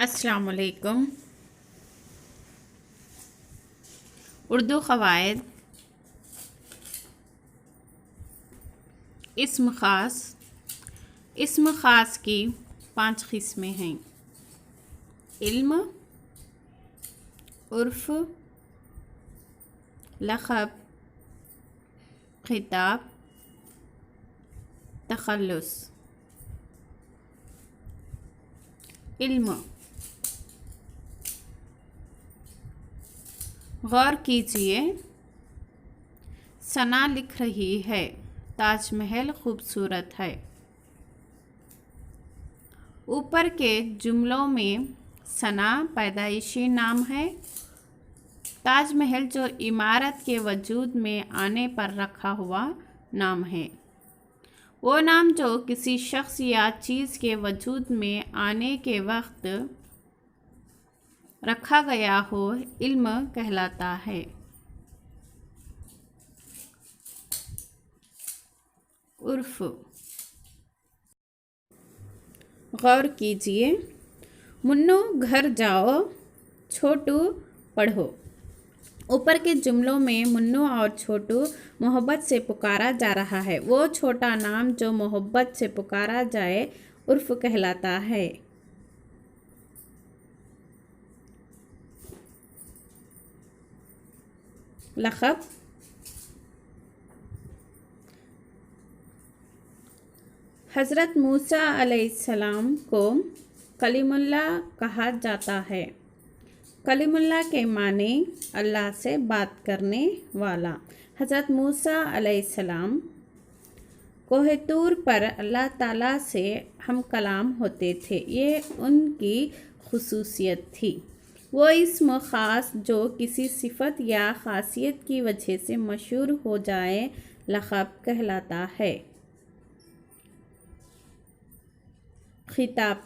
السلام علیکم۔ اردو قواعد۔ اسم خاص کی 5 قسمیں ہیں: علم، عرف، لقب، خطاب، تخلص۔ علم۔ غور کیجیے، ثنا لکھ رہی ہے تاج محل خوبصورت ہے۔ اوپر کے جملوں میں ثنا پیدائشی نام ہے۔ تاج محل جو عمارت کے وجود میں آنے پر رکھا ہوا نام ہے۔ وہ نام جو کسی شخص یا چیز کے وجود میں آنے کے وقت رکھا گیا ہو، علم کہلاتا ہے۔ عرف۔ غور کیجیے، منو گھر جاؤ، چھوٹو پڑھو۔ اوپر کے جملوں میں منو اور چھوٹو محبت سے پکارا جا رہا ہے۔ وہ چھوٹا نام جو محبت سے پکارا جائے عرف کہلاتا ہے۔ لقب۔ حضرت موسیٰ علیہ السلام کو کلیم اللہ کہا جاتا ہے۔ کلیم اللہ کے معنی اللہ سے بات کرنے والا۔ حضرت موسیٰ علیہ السلام کوہ طور پر اللہ تعالیٰ سے ہم کلام ہوتے تھے، یہ ان کی خصوصیت تھی۔ وہ اسم خاص جو کسی صفت یا خاصیت کی وجہ سے مشہور ہو جائے لقب کہلاتا ہے۔ خطاب۔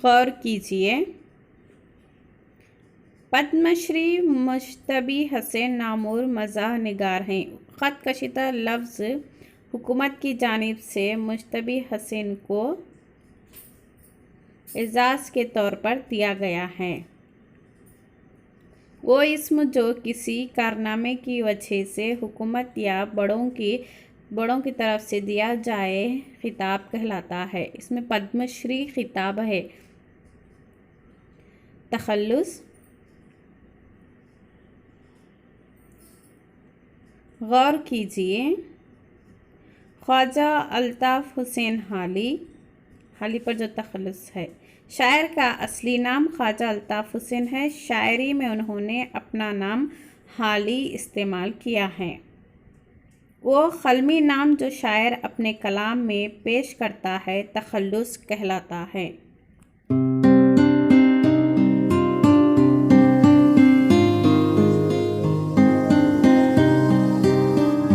غور کیجیے، پدم شری مجتبی حسین نامور مزاح نگار ہیں۔ خط کشیدہ لفظ حکومت کی جانب سے مجتبی حسین کو اعزاز کے طور پر دیا گیا ہے۔ وہ اسم جو کسی کارنامے کی وجہ سے حکومت یا بڑوں کی طرف سے دیا جائے خطاب کہلاتا ہے۔ اس میں پدم شری خطاب ہے۔ تخلص۔ غور کیجیے، خواجہ الطاف حسین حالی پر جو تخلص ہے۔ شاعر کا اصلی نام خواجہ الطاف حسین ہے۔ شاعری میں انہوں نے اپنا نام حالی استعمال کیا ہے۔ وہ قلمی نام جو شاعر اپنے کلام میں پیش کرتا ہے تخلص کہلاتا ہے۔